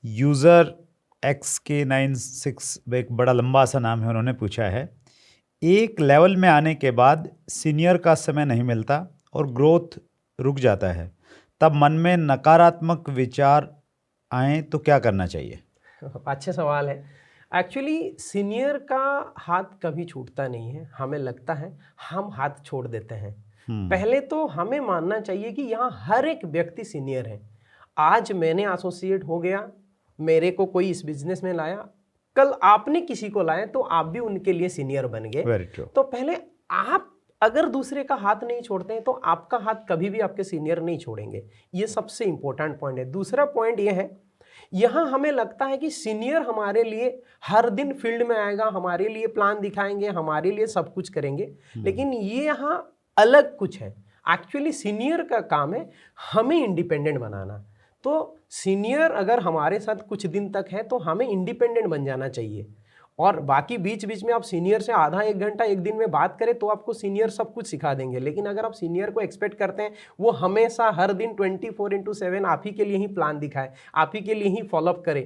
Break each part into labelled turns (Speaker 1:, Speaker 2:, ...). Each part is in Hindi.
Speaker 1: यूज़र XK96 एक बड़ा लंबा सा नाम है, उन्होंने पूछा है, एक लेवल में आने के बाद सीनियर का समय नहीं मिलता और ग्रोथ रुक जाता है, तब मन में नकारात्मक विचार आए तो क्या करना चाहिए?
Speaker 2: अच्छे सवाल है। एक्चुअली सीनियर का हाथ कभी छूटता नहीं है, हमें लगता है हम हाथ छोड़ देते हैं। पहले तो हमें मानना चाहिए कि यहाँ हर एक व्यक्ति सीनियर है। आज मैंने एसोसिएट हो गया, मेरे को कोई इस बिजनेस में लाया, कल आपने किसी को लाया तो आप भी उनके लिए सीनियर बन गए। तो पहले आप अगर दूसरे का हाथ नहीं छोड़ते हैं तो आपका हाथ कभी भी आपके सीनियर नहीं छोड़ेंगे। ये सबसे इंपॉर्टेंट पॉइंट है। दूसरा पॉइंट ये है, यहाँ हमें लगता है कि सीनियर हमारे लिए हर दिन फील्ड में आएगा, हमारे लिए प्लान दिखाएंगे, हमारे लिए सब कुछ करेंगे, लेकिन ये यहाँ अलग कुछ है। एक्चुअली सीनियर का काम है हमें इंडिपेंडेंट बनाना। तो सीनियर अगर हमारे साथ कुछ दिन तक है तो हमें इंडिपेंडेंट बन जाना चाहिए, और बाकी बीच बीच में आप सीनियर से आधा एक घंटा एक दिन में बात करें तो आपको सीनियर सब कुछ सिखा देंगे। लेकिन अगर आप सीनियर को एक्सपेक्ट करते हैं वो हमेशा हर दिन 24/7 आप ही के लिए ही प्लान दिखाए, आप ही के लिए ही फॉलोअप करे,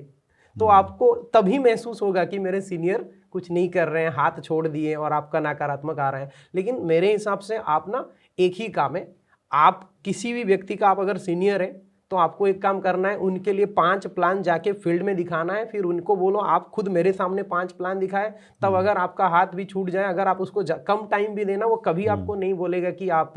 Speaker 2: तो आपको तभी महसूस होगा कि मेरे सीनियर कुछ नहीं कर रहे हैं, हाथ छोड़ दिए और आपका नकारात्मक आ रहा है। लेकिन मेरे हिसाब से आप ना, एक ही काम है, आप किसी भी व्यक्ति का आप अगर सीनियर है तो आपको एक काम करना है, उनके लिए 5 प्लान जाके फील्ड में दिखाना है, फिर उनको बोलो आप खुद मेरे सामने 5 प्लान दिखाए। तब अगर आपका हाथ भी छूट जाए, अगर आप उसको कम टाइम भी देना, वो कभी आपको नहीं बोलेगा कि आप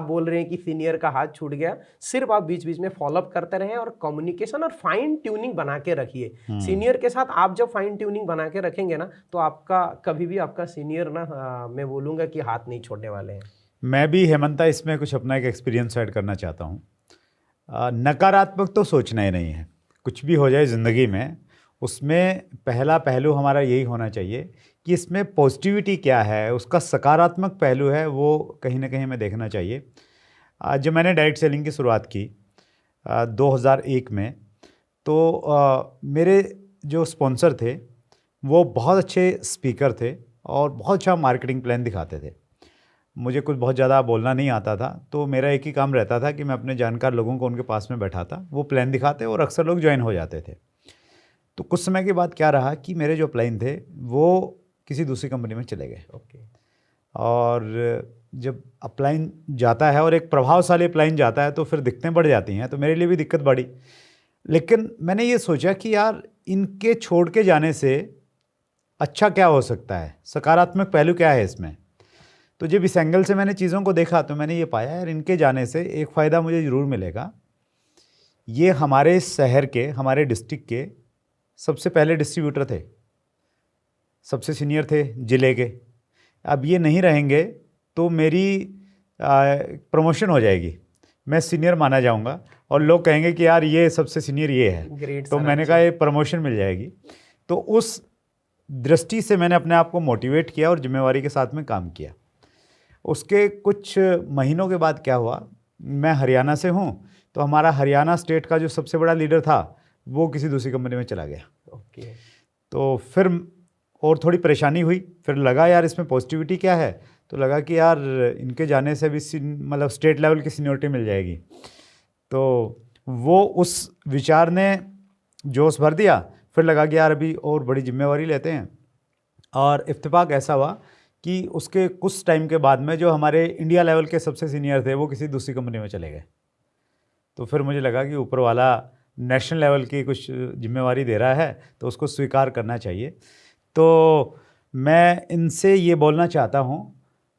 Speaker 2: बोल रहे हैं कि सीनियर का हाथ छूट गया। सिर्फ आप बीच बीच में फॉलोअप करते रहें और कम्युनिकेशन और फाइन ट्यूनिंग बना के रखिए। सीनियर के साथ आप जब फाइन ट्यूनिंग बना के रखेंगे ना, तो आपका कभी भी आपका सीनियर ना, मैं बोलूँगा कि हाथ नहीं छोड़ने वाले हैं।
Speaker 1: मैं भी हेमंता इसमें कुछ अपना एक एक्सपीरियंस ऐड करना चाहता हूँ। नकारात्मक तो सोचना ही नहीं है। कुछ भी हो जाए ज़िंदगी में, उसमें पहला पहलू हमारा यही होना चाहिए कि इसमें पॉजिटिविटी क्या है, उसका सकारात्मक पहलू है वो कहीं ना कहीं हमें देखना चाहिए। जब मैंने डायरेक्ट सेलिंग की शुरुआत की 2001 में, तो मेरे जो स्पॉन्सर थे वो बहुत अच्छे स्पीकर थे और बहुत अच्छा मार्केटिंग प्लान दिखाते थे। मुझे कुछ बहुत ज़्यादा बोलना नहीं आता था, तो मेरा एक ही काम रहता था कि मैं अपने जानकार लोगों को उनके पास में बैठाता, वो प्लान दिखाते और अक्सर लोग ज्वाइन हो जाते थे। तो कुछ समय के बाद क्या रहा कि मेरे जो प्लान थे वो किसी दूसरी कंपनी में चले गए। और जब अपलाइन जाता है और एक प्रभावशाली अपलाइन जाता है तो फिर दिक्कतें बढ़ जाती हैं, तो मेरे लिए भी दिक्कत बढ़ी। लेकिन मैंने ये सोचा कि यार इनके छोड़ के जाने से अच्छा क्या हो सकता है, सकारात्मक पहलू क्या है इसमें। तो जब इस एंगल से मैंने चीज़ों को देखा तो मैंने ये पाया यार इनके जाने से एक फ़ायदा मुझे ज़रूर मिलेगा। ये हमारे शहर के, हमारे डिस्ट्रिक्ट के सबसे पहले डिस्ट्रीब्यूटर थे, सबसे सीनियर थे ज़िले के। अब ये नहीं रहेंगे तो मेरी प्रमोशन हो जाएगी, मैं सीनियर माना जाऊंगा और लोग कहेंगे कि यार ये सबसे सीनियर ये है, तो मैंने कहा ये प्रमोशन मिल जाएगी। तो उस दृष्टि से मैंने अपने आप को मोटिवेट किया और जिम्मेवारी के साथ में काम किया। उसके कुछ महीनों के बाद क्या हुआ, मैं हरियाणा से हूँ, तो हमारा हरियाणा स्टेट का जो सबसे बड़ा लीडर था वो किसी दूसरी कंपनी में चला गया। तो फिर और थोड़ी परेशानी हुई, फिर लगा यार इसमें पॉजिटिविटी क्या है, तो लगा कि यार इनके जाने से भी मतलब स्टेट लेवल की सीनियरिटी मिल जाएगी। तो वो उस विचार ने जोश भर दिया। फिर लगा कि यार अभी और बड़ी जिम्मेवारी लेते हैं, और इत्तेफाक ऐसा हुआ कि उसके कुछ टाइम के बाद में जो हमारे इंडिया लेवल के सबसे सीनियर थे वो किसी दूसरी कंपनी में चले गए। तो फिर मुझे लगा कि ऊपर वाला नेशनल लेवल की कुछ जिम्मेवारी दे रहा है तो उसको स्वीकार करना चाहिए। तो मैं इनसे ये बोलना चाहता हूँ,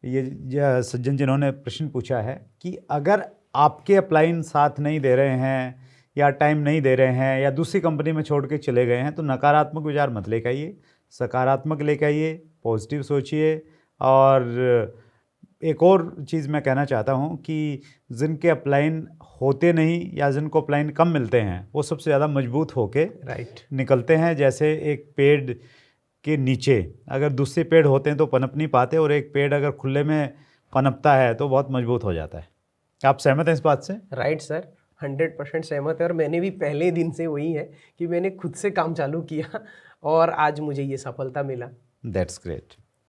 Speaker 1: ये सज्जन जिन्होंने प्रश्न पूछा है, कि अगर आपके अपलाइन साथ नहीं दे रहे हैं या टाइम नहीं दे रहे हैं या दूसरी कंपनी में छोड़ के चले गए हैं तो नकारात्मक विचार मत लेकर आइए, सकारात्मक लेकर आइए, पॉजिटिव सोचिए। और एक और चीज़ मैं कहना चाहता हूँ कि जिनके अपलाइन होते नहीं या जिनको अपलाइन कम मिलते हैं वो सबसे ज़्यादा मजबूत होके निकलते हैं। जैसे एक पेड़ के नीचे अगर दूसरे पेड़ होते हैं तो पनप नहीं पाते, और एक पेड़ अगर खुले में पनपता है तो बहुत मजबूत हो जाता है। आप सहमत हैं इस बात से?
Speaker 2: राइट सर, 100% सहमत है। और मैंने भी पहले दिन से वही है कि मैंने खुद से काम चालू किया और आज मुझे ये सफलता मिला।
Speaker 1: That's great.